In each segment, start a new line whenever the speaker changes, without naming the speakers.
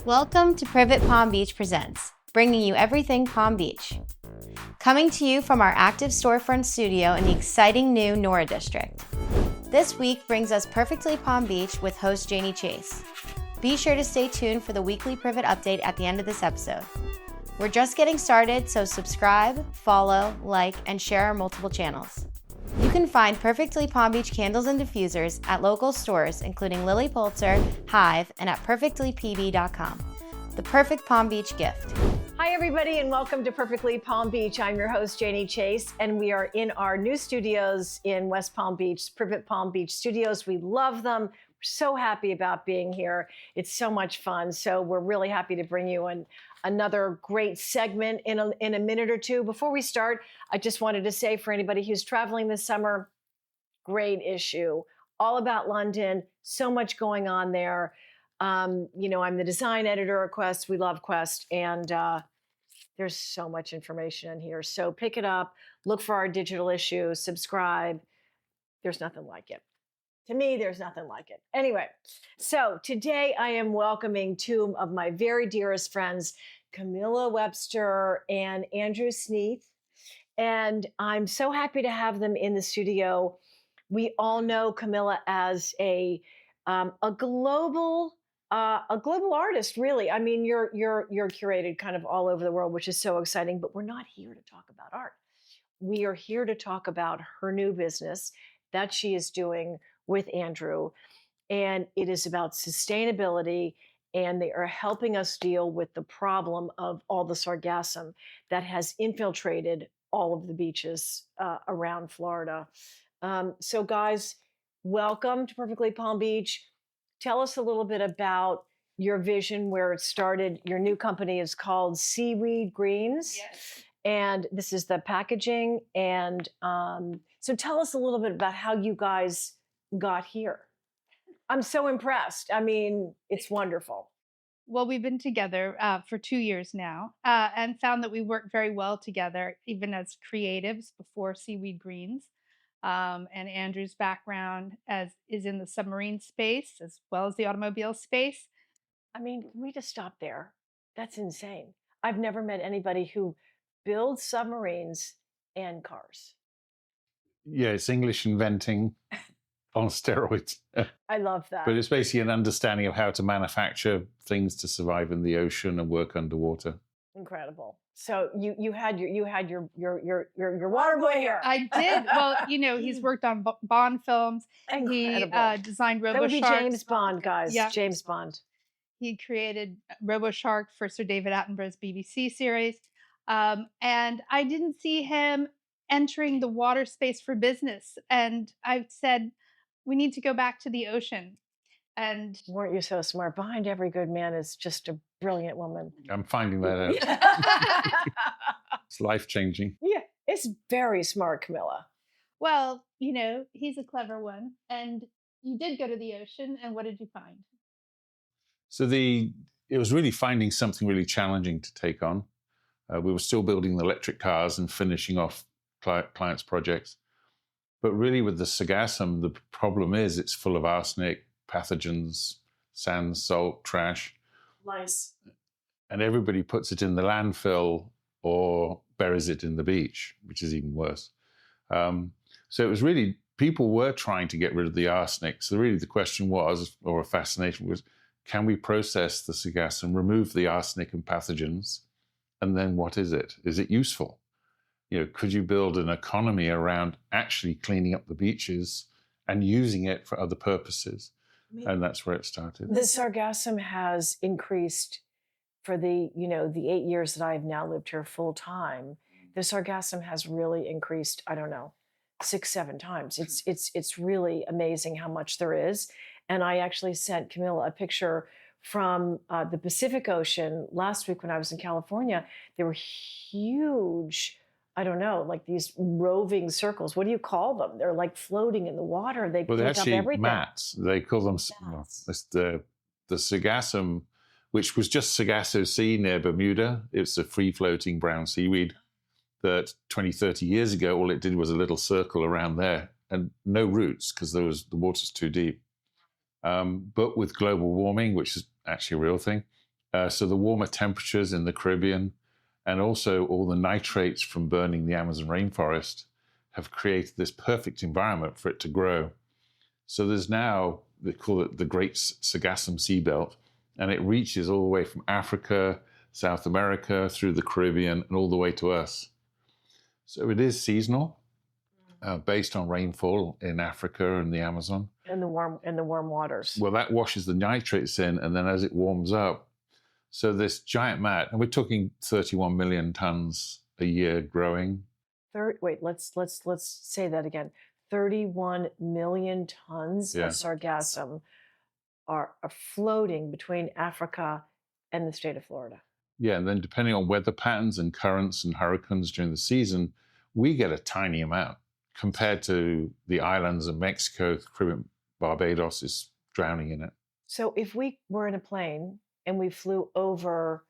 Welcome to Privet Palm Beach Presents, bringing you everything Palm Beach. Coming to you from our active storefront studio in the exciting new Nora District. This week brings us perfectly Palm Beach with host JAYNE Chase. Be sure to stay tuned for the weekly Privet update at the end of this episode. We're just getting started, so subscribe, follow, like, and share our multiple channels. You can find Perfectly Palm Beach candles and diffusers at local stores, including Lily Pulitzer, Hive, and at perfectlypb.com. The perfect Palm Beach gift.
Hi, everybody, and welcome to Perfectly Palm Beach. I'm your host, JAYNE Chase, and we are in our new studios in West Palm Beach, Privet Palm Beach Studios. We love them. We're so happy about being here. It's so much fun. So we're really happy to bring you another great segment in a minute or two. Before we start, I just wanted to say for anybody who's traveling this summer, great issue. All about London, so much going on there. I'm the design editor at Quest. We love Quest, and there's so much information in here. So pick it up, look for our digital issue, subscribe. There's nothing like it. To me, there's nothing like it. Anyway, so today I am welcoming two of my very dearest friends, Camilla Webster and Andrew Sneath. And I'm so happy to have them in the studio. We all know Camilla as a global artist, really. I mean, you're curated kind of all over the world, which is so exciting. But we're not here to talk about art. We are here to talk about her new business that she is doing with Andrew, and it is about sustainability, and they are helping us deal with the problem of all the sargassum that has infiltrated all of the beaches around Florida. So guys, welcome to Perfectly Palm Beach. Tell us a little bit about your vision, where it started. Your new company is called Seaweed Greens.
Yes.
And this is the packaging. And so tell us a little bit about how you guys got here. I'm so impressed. I mean, it's wonderful.
Well, we've been together for 2 years now and found that we work very well together, even as creatives before Seaweed Greens. And Andrew's background is in the submarine space as well as the automobile space.
I mean, can we just stop there? That's insane. I've never met anybody who builds submarines and cars.
Yeah, it's English inventing on steroids.
I love that.
But it's basically an understanding of how to manufacture things to survive in the ocean and work underwater.
Incredible. So you had your water boy here.
I did. Well, he's worked on Bond films.
Incredible.
He designed RoboShark.
That would be James Bond, guys.
Yeah.
James Bond.
He created RoboShark for Sir David Attenborough's BBC series. And I didn't see him entering the water space for business. And I said, we need to go back to the ocean. And
weren't you so smart? Behind every good man is just a brilliant woman.
I'm finding that out. It's life-changing.
Yeah, it's very smart, Camilla.
Well, he's a clever one. And you did go to the ocean. And what did you find?
So it was really finding something really challenging to take on. We were still building the electric cars and finishing off clients' projects. But really with the sargassum, the problem is it's full of arsenic, pathogens, sand, salt, trash.
Lice.
And everybody puts it in the landfill or buries it in the beach, which is even worse. So it was really, people were trying to get rid of the arsenic. So really the question was, or a fascination was, can we process the sargassum, remove the arsenic and pathogens, and then what is it? Is it useful? Could you build an economy around actually cleaning up the beaches and using it for other purposes? And that's where it started.
The sargassum has increased for the 8 years that I've now lived here full time. The sargassum has really increased, 6-7 times. It's really amazing how much there is. And I actually sent Camilla a picture from the Pacific Ocean last week when I was in California. There were huge, like these roving circles. What do you call them? They're like floating in the water. They
they're
pick up
actually
everything.
mats. They call them the sargassum, which was just Sargasso Sea near Bermuda. It's a free-floating brown seaweed that 20, 30 years ago, all it did was a little circle around there and no roots because the water's too deep. But with global warming, which is actually a real thing, So the warmer temperatures in the Caribbean and also all the nitrates from burning the Amazon rainforest have created this perfect environment for it to grow. So there's now, they call it the Great Sargassum Seabelt, and it reaches all the way from Africa, South America, through the Caribbean, and all the way to us. So it is seasonal, based on rainfall in Africa and the Amazon.
And the warm waters.
Well, that washes the nitrates in, and then as it warms up, so this giant mat, and we're talking 31 million tons a year growing.
Wait, let's say that again. 31 million tons of sargassum are floating between Africa and the state of Florida.
Yeah, and then depending on weather patterns and currents and hurricanes during the season, we get a tiny amount compared to the islands of Mexico, the Caribbean, Barbados is drowning in it.
So if we were in a plane and we flew over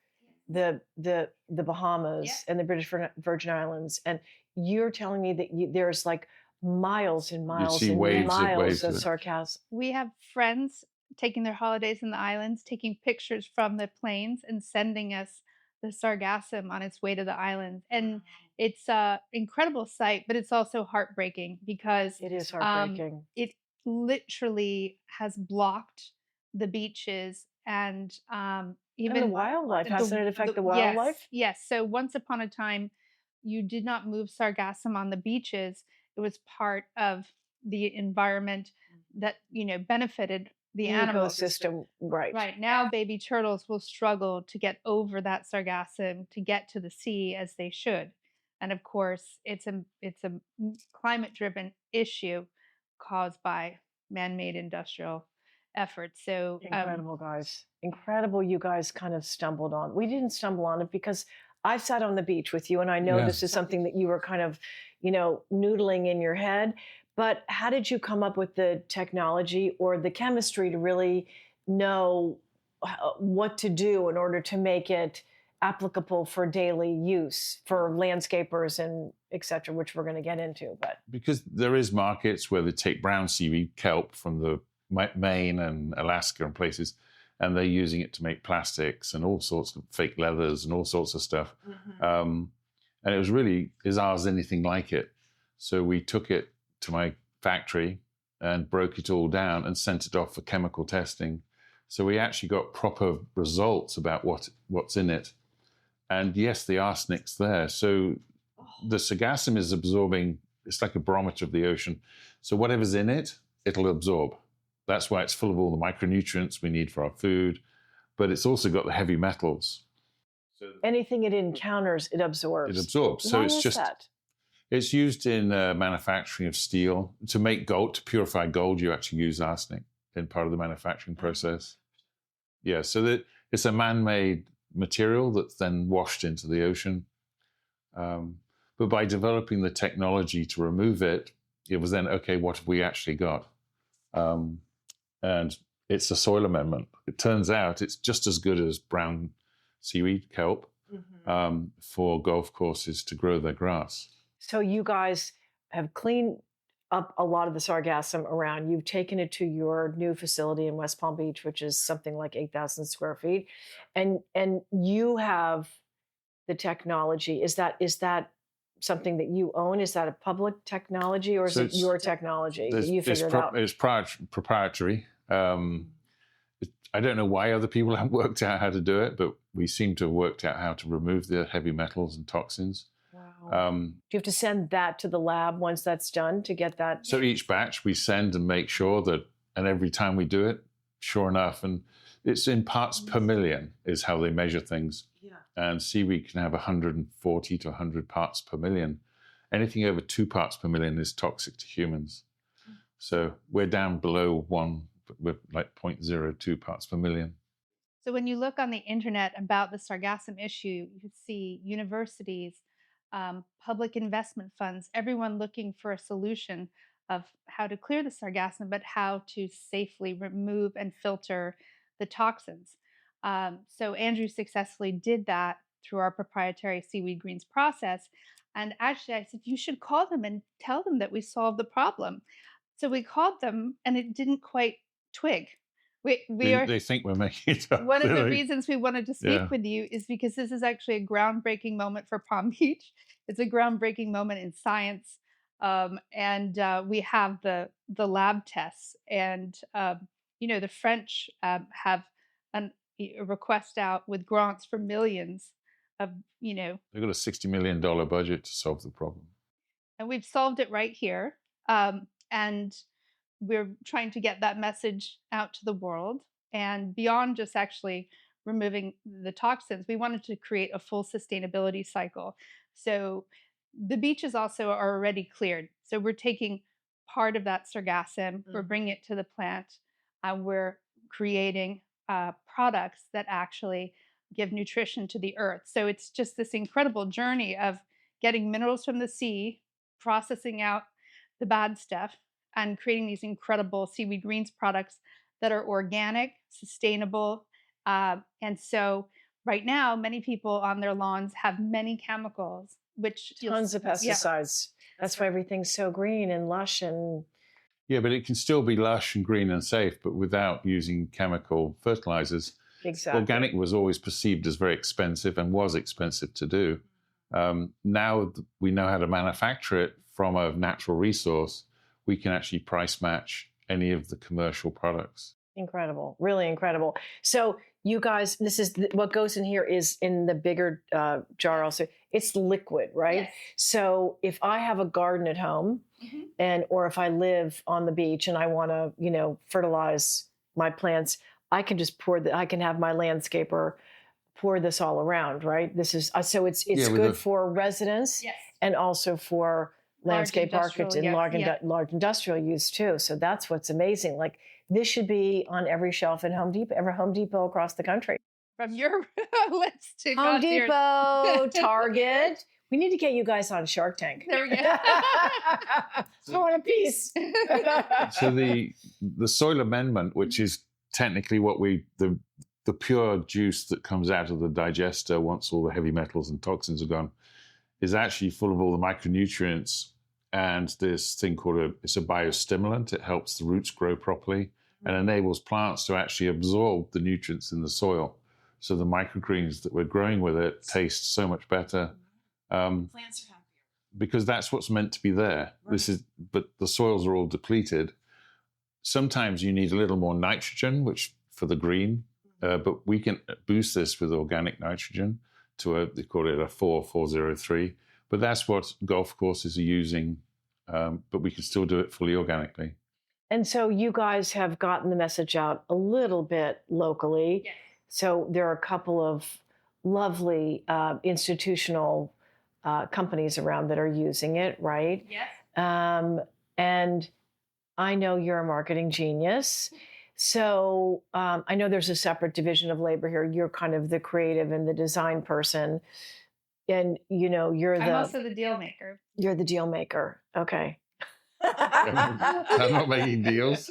the Bahamas and the British Virgin Islands, and you're telling me that there's like miles and miles and miles of sargassum.
We have friends taking their holidays in the islands, taking pictures from the planes and sending us the sargassum on its way to the islands. And it's an incredible sight, but it's also heartbreaking because
it is heartbreaking.
It literally has blocked the beaches and even
the wildlife. Hasn't it affected the wildlife?
Yes. So once upon a time, you did not move sargassum on the beaches. It was part of the environment that, benefited the animal
ecosystem.
Right. Now, baby turtles will struggle to get over that sargassum to get to the sea as they should. And of course, it's a climate-driven issue caused by man-made industrial efforts. So
incredible, guys. Incredible you guys kind of stumbled on. We didn't stumble on it because I've sat on the beach with you, and I know this is something that you were kind of, noodling in your head. But how did you come up with the technology or the chemistry to really know what to do in order to make it applicable for daily use for landscapers and et cetera, which we're going to get into? But
because there is markets where they take brown seaweed kelp from the Maine and Alaska and places, and they're using it to make plastics and all sorts of fake leathers and all sorts of stuff. And it was really, is ours anything like it? So we took it to my factory and broke it all down and sent it off for chemical testing. So we actually got proper results about what's in it. And yes, the arsenic's there. So the sargassum is absorbing, it's like a barometer of the ocean. So whatever's in it, it'll absorb. That's why it's full of all the micronutrients we need for our food, but it's also got the heavy metals. So
anything it encounters, it absorbs.
It absorbs. So it's just that? It's used in manufacturing of steel. To make gold, to purify gold, you actually use arsenic in part of the manufacturing process. Yeah, so that it's a man-made material that's then washed into the ocean. But by developing the technology to remove it, it was then, okay, what have we actually got? And it's a soil amendment. It turns out it's just as good as brown seaweed kelp for golf courses to grow their grass.
So you guys have cleaned up a lot of the sargassum around. You've taken it to your new facility in West Palm Beach, which is something like 8,000 square feet. And you have the technology. Is that something that you own? Is that a public technology, or is it your technology that you figured out?
It's proprietary. I don't know why other people haven't worked out how to do it, but we seem to have worked out how to remove the heavy metals and toxins.
Wow. Do you have to send that to the lab once that's done to get that?
So each batch we send and make sure that, and every time we do it, sure enough, and it's in parts per million is how they measure things. Yeah. And seaweed can have 140 to 100 parts per million. Anything over 2 parts per million is toxic to humans. So we're down below 1, we're like 0.02 parts per million.
So when you look on the internet about the sargassum issue, you see universities, public investment funds, everyone looking for a solution of how to clear the sargassum, but how to safely remove and filter the toxins. So Andrew successfully did that through our proprietary Seaweed Greens process. And actually I said, you should call them and tell them that we solved the problem. So we called them and it didn't quite twig. We are.
They think we're making it up.
One of the
really.
reasons we wanted to speak with you is because this is actually a groundbreaking moment for Palm Beach. It's a groundbreaking moment in science, and we have the lab tests, and the French have a request out with grants for millions of
They've got a $60 million budget to solve the problem,
and we've solved it right here, and we're trying to get that message out to the world. And beyond just actually removing the toxins, we wanted to create a full sustainability cycle. So the beaches also are already cleared. So we're taking part of that sargassum, we're bringing it to the plant, and we're creating products that actually give nutrition to the earth. So it's just this incredible journey of getting minerals from the sea, processing out the bad stuff, and creating these incredible Seaweed Greens products that are organic, sustainable. And so right now, many people on their lawns have many chemicals, which
tons of pesticides.
Yeah.
That's why everything's so green and lush and.
Yeah, but it can still be lush and green and safe, but without using chemical fertilizers.
Exactly.
Organic was always perceived as very expensive and was expensive to do. Now we know how to manufacture it from a natural resource. We can actually price match any of the commercial products.
Incredible, really incredible. So you guys, this is what goes in here is in the bigger jar also. It's liquid, right?
Yes.
So if I have a garden at home or if I live on the beach and I want to, fertilize my plants, I can just I can have my landscaper pour this all around, right? This is, so it's good for residents and also for landscape markets and large industrial use too. So that's what's amazing. Like this should be on every shelf at Home Depot, every Home Depot across the country.
From your lips to
Home Depot, Target. We need to get you guys on Shark Tank.
There we go.
I want a piece.
So the soil amendment, which is technically what the pure juice that comes out of the digester once all the heavy metals and toxins are gone, is actually full of all the micronutrients and this thing called it's a biostimulant. It helps the roots grow properly and enables plants to actually absorb the nutrients in the soil. So the microgreens that we're growing with it taste so much better.
Plants are happier.
Because that's what's meant to be there. Right. But the soils are all depleted. Sometimes you need a little more nitrogen, which for the green, but we can boost this with organic nitrogen to they call it a 403. But that's what golf courses are using, but we can still do it fully organically.
And so you guys have gotten the message out a little bit locally.
Yes. So
there are a couple of lovely institutional companies around that are using it, right?
Yes.
And I know you're a marketing genius. So I know there's a separate division of labor here. You're kind of the creative and the design person. And, I'm
also the deal maker.
You're the deal maker. Okay.
I'm not making deals.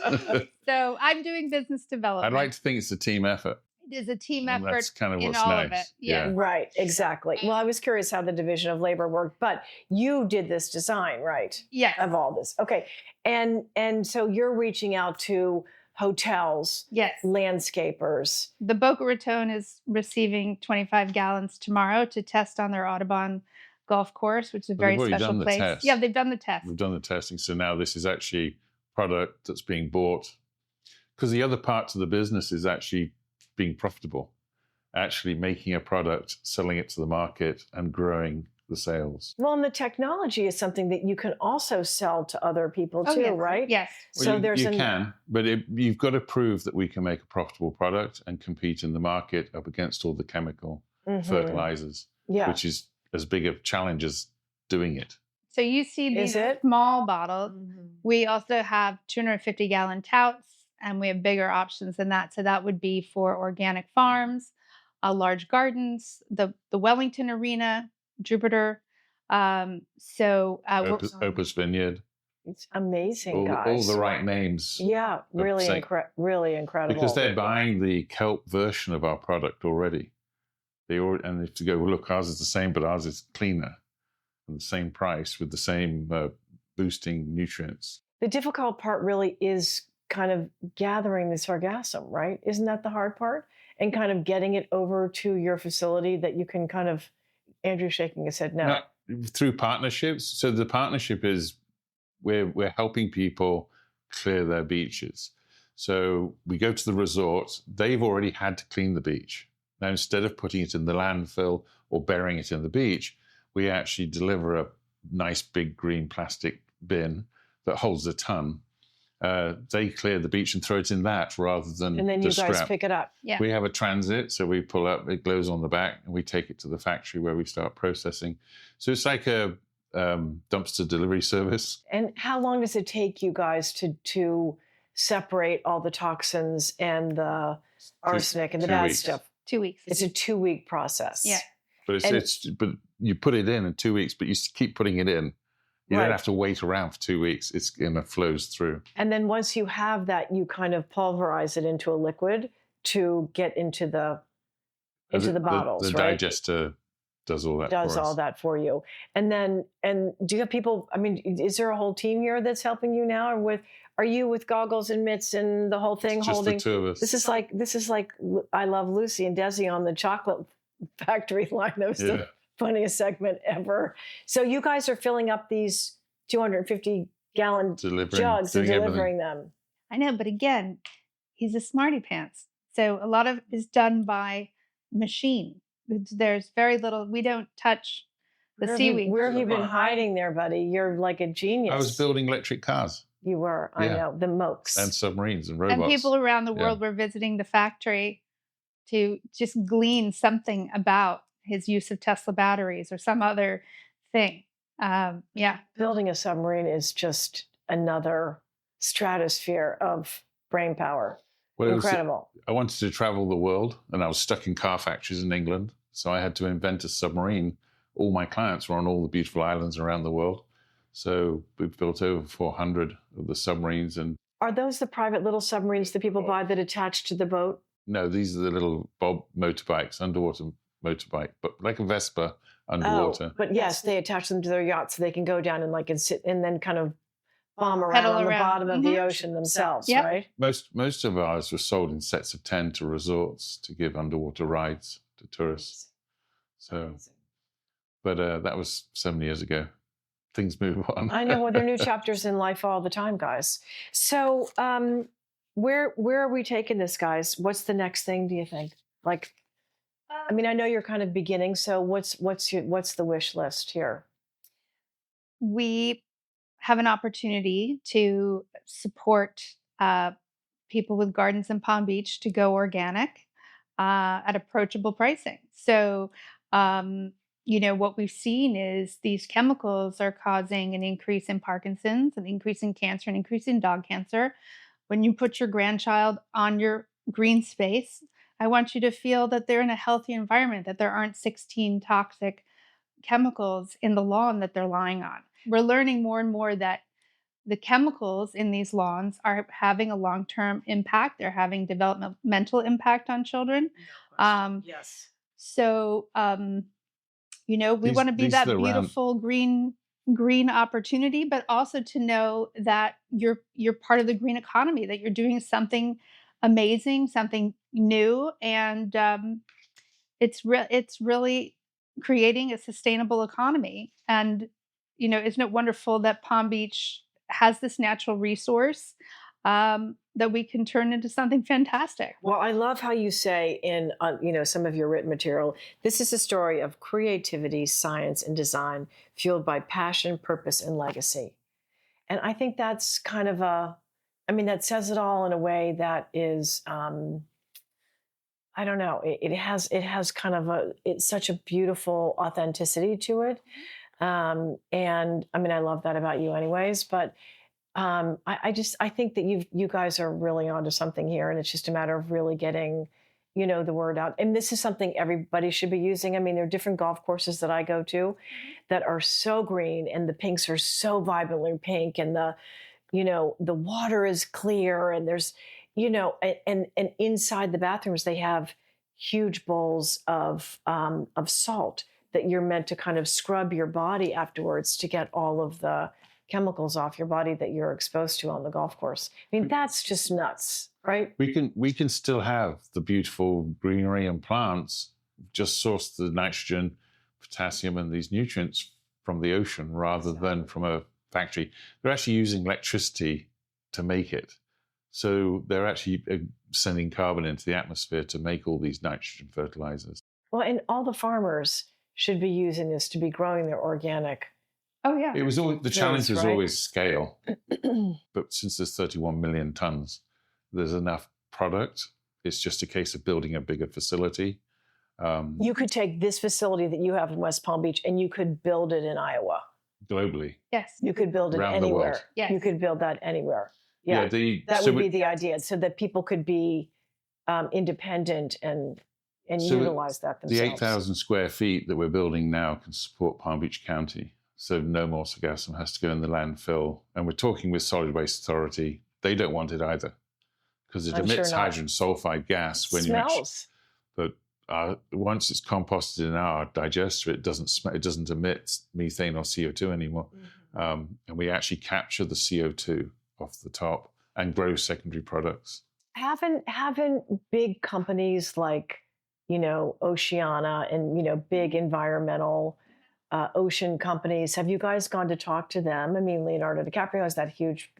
So I'm doing business development.
I'd like to think it's a team effort.
It is a team effort.
That's kind of
in
what's
all
nice.
of it.
Yeah.
Right, exactly. Well, I was curious how the division of labor worked, but you did this design, right?
Yes.
Of all this. Okay. And so you're reaching out to hotels,
Yes.
landscapers.
The Boca Raton is receiving 25 gallons tomorrow to test on their Audubon golf course, which is a very special place.
Test.
Yeah, they've done the test.
We've done the testing. So now this is actually product that's being bought. Because the other part of the business is actually being profitable, actually making a product, selling it to the market and growing the sales.
Well, and the technology is something that you can also sell to other people too,
yes.
right?
Yes.
So
well, you can, but you've got to prove that we can make a profitable product and compete in the market up against all the chemical fertilizers, which is as big a challenge as doing it.
So you see these small bottles. We also have 250-gallon touts, and we have bigger options than that. So that would be for organic farms, large gardens, the Wellington Arena, Jupiter.
Opus Vineyard.
It's amazing, guys.
All the right names.
Yeah, really incredible.
Because they're buying the kelp version of our product already. And if you go, well, look, ours is the same, but ours is cleaner and the same price with the same boosting nutrients.
The difficult part really is kind of gathering the sargassum, right? Isn't that the hard part? And kind of getting it over to your facility that you can kind of, Andrew's shaking his head no.
Through partnerships. So the partnership is we're helping people clear their beaches. So we go to the resort, they've already had to clean the beach. Now, instead of putting it in the landfill or burying it in the beach, we actually deliver a nice big green plastic bin that holds a ton. They clear the beach and throw it in that rather than
and then
the
you guys
scrap.
pick it up.
Yeah.
We have a transit, so we pull up, it glows on the back, and we take it to the factory where we start processing. So it's like a dumpster delivery service.
And how long does it take you guys to separate all the toxins and the arsenic and the bad stuff?
2 weeks.
It's a 2-week process.
Yeah.
But but you put it in 2 weeks, but you keep putting it in. You
Right.
don't have to wait around for 2 weeks. It flows through.
And then once you have that, you kind of pulverize it into a liquid to get into the bottles,
the
right?
digester does all that
Does
for us.
all that for you. And do you have people, I mean, is there a whole team here that's helping you now? Or are you with goggles and mitts and the whole thing
It's just
holding?
the two of us.
This is like I Love Lucy and Desi on the chocolate factory line. That was the funniest segment ever. So you guys are filling up these 250-gallon jugs and delivering them.
I know, but again, he's a smarty pants. So a lot of it is done by machine. There's very little, we don't touch the seaweed.
Where have you been hiding there, buddy? You're like a genius.
I was building electric cars.
You were, I know, the mokes.
And submarines and robots.
And people around the world were visiting the factory to just glean something about his use of Tesla batteries or some other thing.
Building a submarine is just another stratosphere of brain power. Well, incredible.
I wanted to travel the world, and I was stuck in car factories in England, so I had to invent a submarine. All my clients were on all the beautiful islands around the world, so we've built over 400 of the submarines. And
are those the private little submarines that people buy that attach to the boat?
No, these are the little Bob motorbikes, underwater motorbike, but like a Vespa underwater.
Oh, but yes, they attach them to their yacht so they can go down and sit and then kind of bomb around on the bottom of the ocean themselves, right?
Most of ours were sold in sets of 10 to resorts to give underwater rides to tourists. So, but that was 7 years ago. Things move on.
I know. Well, there are new chapters in life all the time, guys. So, where are we taking this, guys? What's the next thing? Do you think? Like, I mean, I know you're kind of beginning. So, what's the wish list here?
We have an opportunity to support people with gardens in Palm Beach to go organic at approachable pricing. So, what we've seen is these chemicals are causing an increase in Parkinson's, an increase in cancer, an increase in dog cancer. When you put your grandchild on your green space, I want you to feel that they're in a healthy environment, that there aren't 16 toxic chemicals in the lawn that they're lying on. We're learning more and more that the chemicals in these lawns are having a long-term impact. They're having developmental impact on children.
Yes.
So, we want to be that beautiful green opportunity, but also to know that you're part of the green economy, that you're doing something amazing, something new, and it's really creating a sustainable economy. And isn't it wonderful that Palm Beach has this natural resource that we can turn into something fantastic?
Well, I love how you say in some of your written material, this is a story of creativity, science, and design fueled by passion, purpose, and legacy. And I think that's kind of that says it all in a way that is, I don't know, it has kind of it's such a beautiful authenticity to it. And I love that about you anyways, but I think that you guys are really onto something here, and it's just a matter of really getting, the word out. And this is something everybody should be using. I mean, there are different golf courses that I go to that are so green, and the pinks are so vibrantly pink, and the water is clear, and there's, and inside the bathrooms, they have huge bowls of salt that you're meant to kind of scrub your body afterwards to get all of the chemicals off your body that you're exposed to on the golf course. I mean, that's just nuts, right?
We can still have the beautiful greenery and plants, just source the nitrogen, potassium, and these nutrients from the ocean rather than from a factory. They're actually using electricity to make it. So they're actually sending carbon into the atmosphere to make all these nitrogen fertilizers.
Well, and all the farmers should be using this to be growing their organic.
Oh, yeah.
It was always, the challenge was
right?
always scale. But since there's 31 million tons, there's enough product. It's just a case of building a bigger facility.
You could take this facility that you have in West Palm Beach and you could build it in Iowa.
Globally.
Yes.
You could build it
Around the
anywhere.
world.
Yes.
You could build that anywhere. Yeah, that would be the idea, so that people could be independent and utilize that themselves.
The 8,000 square feet that we're building now can support Palm Beach County. So no more sargassum has to go in the landfill. And we're talking with Solid Waste Authority. They don't want it either because it emits hydrogen sulfide gas when you
smells.
But once it's composted in our digester, it doesn't emit methane or CO2 anymore. And we actually capture the CO2 off the top and grow secondary products.
Haven't big companies like, Oceana and, big environmental ocean companies, have you guys gone to talk to them? I mean, Leonardo DiCaprio has that huge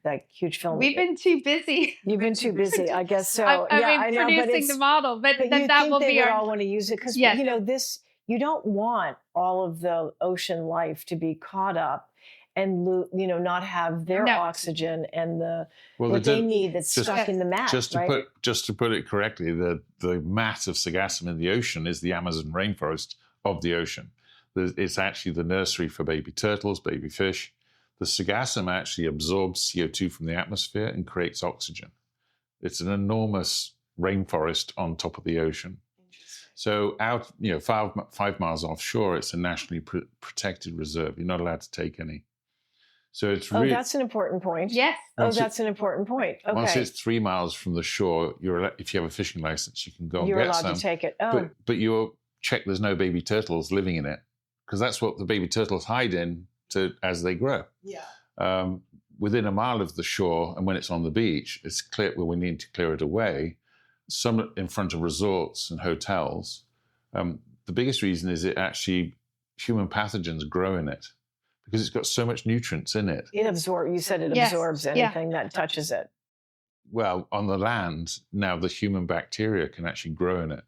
film.
We've been too busy.
You've been too busy, I guess so.
I know, producing the model, but that will be
our... all want to use it because, you don't want all of the ocean life to be caught up and, not have their oxygen and what they need that's stuck in the mat,
just to put it correctly, the mat of sargassum in the ocean is the Amazon rainforest of the ocean. It's actually the nursery for baby turtles, baby fish. The sargassum actually absorbs CO2 from the atmosphere and creates oxygen. It's an enormous rainforest on top of the ocean. So out, 5 miles offshore, it's a nationally protected reserve. You're not allowed to take any. So it's really...
Oh, that's an important point.
Yes.
That's an important point. Okay.
Once it's 3 miles from the shore, if you have a fishing license, you can go and get some.
You're allowed to take it. Oh.
But you'll check there's no baby turtles living in it, because that's what the baby turtles hide in as they grow.
Yeah.
Within a mile of the shore, and when it's on the beach, it's clear where we need to clear it away. Some in front of resorts and hotels. The biggest reason is human pathogens grow in it because it's got so much nutrients in it.
It absorbs. You said it absorbs anything that touches it.
Well, on the land now, the human bacteria can actually grow in it.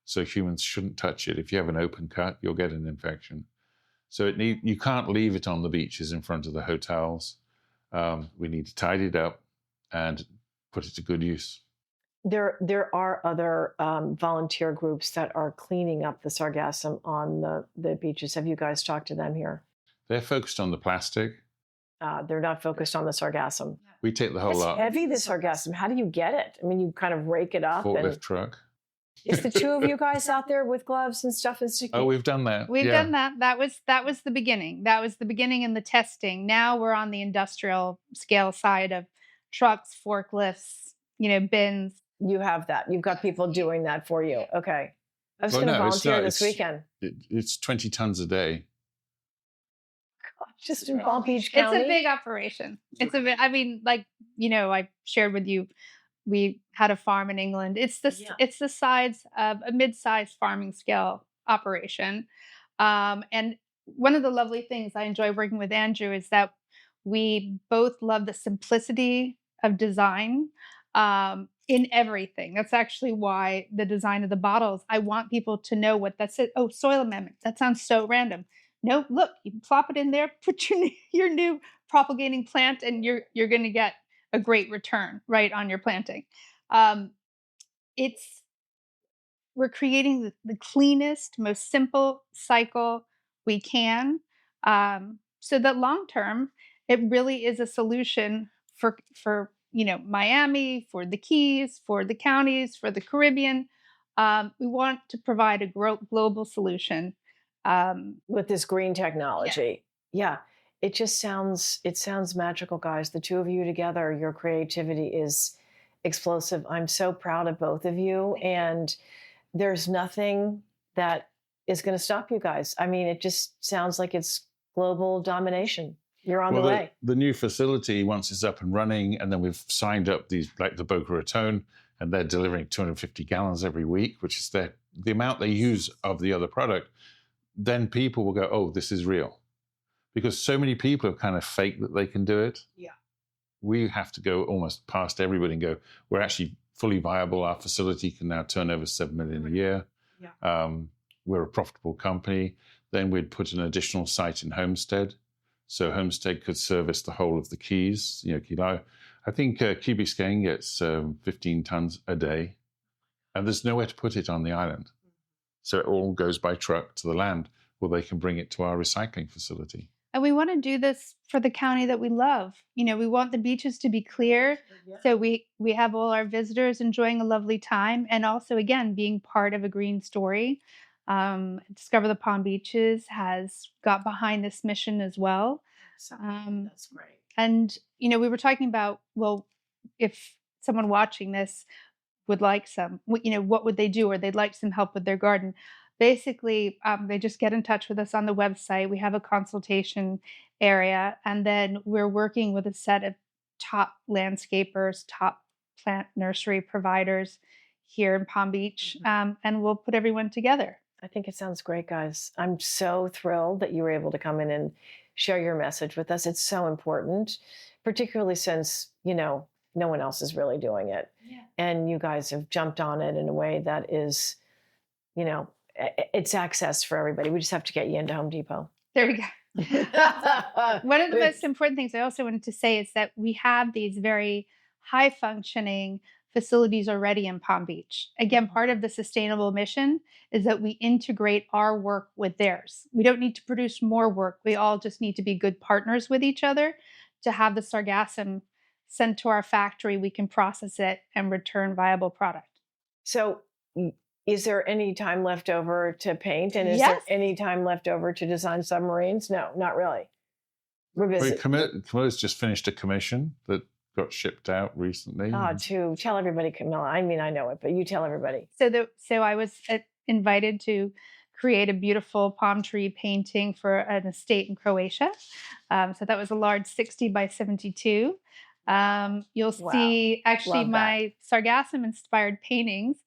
So humans shouldn't touch it. If you have an open cut, you'll get an infection. So you can't leave it on the beaches in front of the hotels. We need to tidy it up and put it to good use.
There are other volunteer groups that are cleaning up the sargassum on the beaches. Have you guys talked to them here?
They're focused on the plastic.
They're not focused on the sargassum.
We take the whole lot.
It's heavy, the sargassum. How do you get it? I mean, you kind of rake it up.
Forklift truck.
Is the two of you guys out there with gloves and stuff?
Oh, we've done that.
We've done that. That was the beginning. That was the beginning in the testing. Now we're on the industrial scale side of trucks, forklifts, bins.
You have that. You've got people doing that for you. Okay. I was going to volunteer this weekend.
It's 20 tons a day.
Just in Palm Beach County.
It's a big operation. I shared with you, we had a farm in England. It's the size of a mid-sized farming scale operation. And one of the lovely things I enjoy working with Andrew is that we both love the simplicity of design in everything. That's actually why the design of the bottles, I want people to know what that's it. Oh, soil amendment. That sounds so random. No, look, you plop it in there, put your new propagating plant, and you're going to get a great return right on your planting. We're creating the cleanest, most simple cycle we can, so that long term it really is a solution for Miami, for the Keys, for the counties, for the Caribbean. We want to provide a global solution
with this green technology. Yeah. It just sounds magical, guys. The two of you together, your creativity is explosive. I'm so proud of both of you. And there's nothing that is going to stop you guys. I mean, it just sounds like it's global domination. You're on the way.
The new facility, once it's up and running, and then we've signed up these, like the Boca Raton, and they're delivering 250 gallons every week, which is the amount they use of the other product, then people will go, oh, this is real. Because so many people have kind of faked that they can do it.
Yeah.
We have to go almost past everybody and go, we're actually fully viable. Our facility can now turn over $7 million a year.
Yeah.
We're a profitable company. Then we'd put an additional site in Homestead. So Homestead could service the whole of the Keys, Kilo. I think Key Biscayne gets 15 tons a day, and there's nowhere to put it on the island. So it all goes by truck to the land, where they can bring it to our recycling facility.
And we want to do this for the county that we love. We want the beaches to be clear, so we have all our visitors enjoying a lovely time, and also, again, being part of a green story. Discover the Palm Beaches has got behind this mission as well.
That's great.
And, we were talking about, well, if someone watching this would like some, what would they do? Or they'd like some help with their garden. Basically, they just get in touch with us on the website. We have a consultation area, and then we're working with a set of top landscapers, top plant nursery providers here in Palm Beach, and we'll put everyone together.
I think it sounds great, guys. I'm so thrilled that you were able to come in and share your message with us. It's so important, particularly since, no one else is really doing it.
Yeah.
And you guys have jumped on it in a way that is, it's access for everybody. We just have to get you into Home Depot.
There we go. One of the most important things I also wanted to say is that we have these very high functioning facilities already in Palm Beach. Again, part of the sustainable mission is that we integrate our work with theirs. We don't need to produce more work. We all just need to be good partners with each other to have the sargassum sent to our factory. We can process it and return viable product.
So is there any time left over to paint? And is
Yes.
there any time left over to design submarines? No, not really.
Camilla's just finished a commission that got shipped out recently.
Tell everybody, Camilla. I mean, I know it, but you tell everybody.
So I was invited to create a beautiful palm tree painting for an estate in Croatia. So that was a large 60 by 72. You'll see actually my sargassum-inspired paintings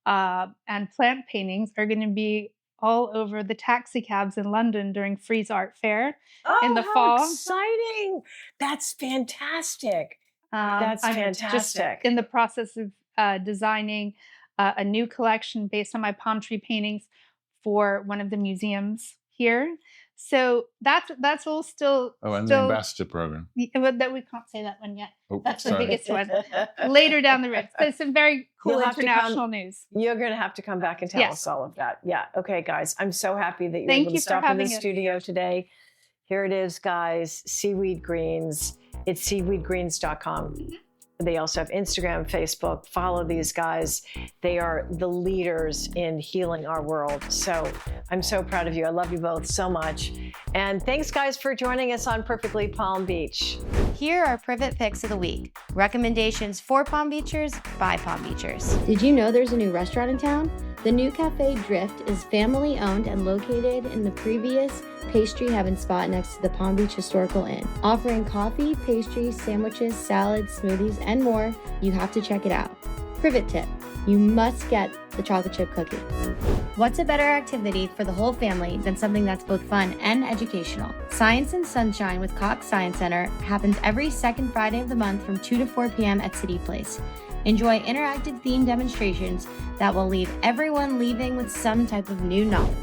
and plant paintings are going to be all over the taxi cabs in London during Frieze Art Fair in the fall.
How exciting! That's fantastic. That's fantastic.
I'm just in the process of designing a new collection based on my palm tree paintings for one of the museums here. So that's all still.
Oh, and
still,
the ambassador program.
That we can't say that one yet.
Oh,
That's
sorry.
the biggest one. Later down the road. So some very cool
You'll have to
international news.
You're going to have to come back and tell
Yes.
us all of that. Yeah. Okay, guys. I'm so happy that you're
Thank
able
you
to
for
stop in the
having us.
studio today. Here it is, guys. Seaweed Greens. It's seaweedgreens.com. They also have Instagram, Facebook. Follow these guys. They are the leaders in healing our world. So I'm so proud of you. I love you both so much. And thanks, guys, for joining us on Perfectly Palm Beach.
Here are Privet Picks of the Week. Recommendations for Palm Beachers by Palm Beachers. Did you know there's a new restaurant in town? The new Cafe Drift is family owned and located in the previous Pastry Heaven spot next to the Palm Beach Historical Inn. Offering coffee, pastries, sandwiches, salads, smoothies, and more, you have to check it out. Privet tip: you must get the chocolate chip cookie. What's a better activity for the whole family than something that's both fun and educational? Science and Sunshine with Cox Science Center happens every second Friday of the month from 2 to 4 p.m. at City Place. Enjoy interactive themed demonstrations that will leave everyone leaving with some type of new knowledge.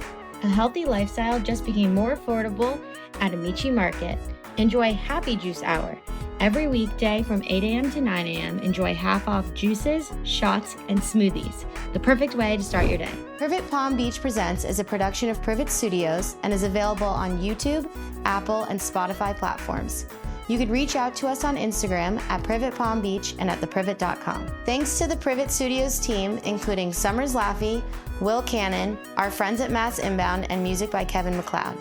A healthy lifestyle just became more affordable at Amici Market. Enjoy Happy Juice Hour. Every weekday from 8 a.m. to 9 a.m., enjoy half-off juices, shots, and smoothies. The perfect way to start your day. Privet Palm Beach Presents is a production of Privet Studios and is available on YouTube, Apple, and Spotify platforms. You could reach out to us on Instagram at Privet Palm Beach and at theprivet.com. Thanks to the Privet Studios team, including Summers Laffey, Will Cannon, our friends at Mass Inbound, and music by Kevin MacLeod.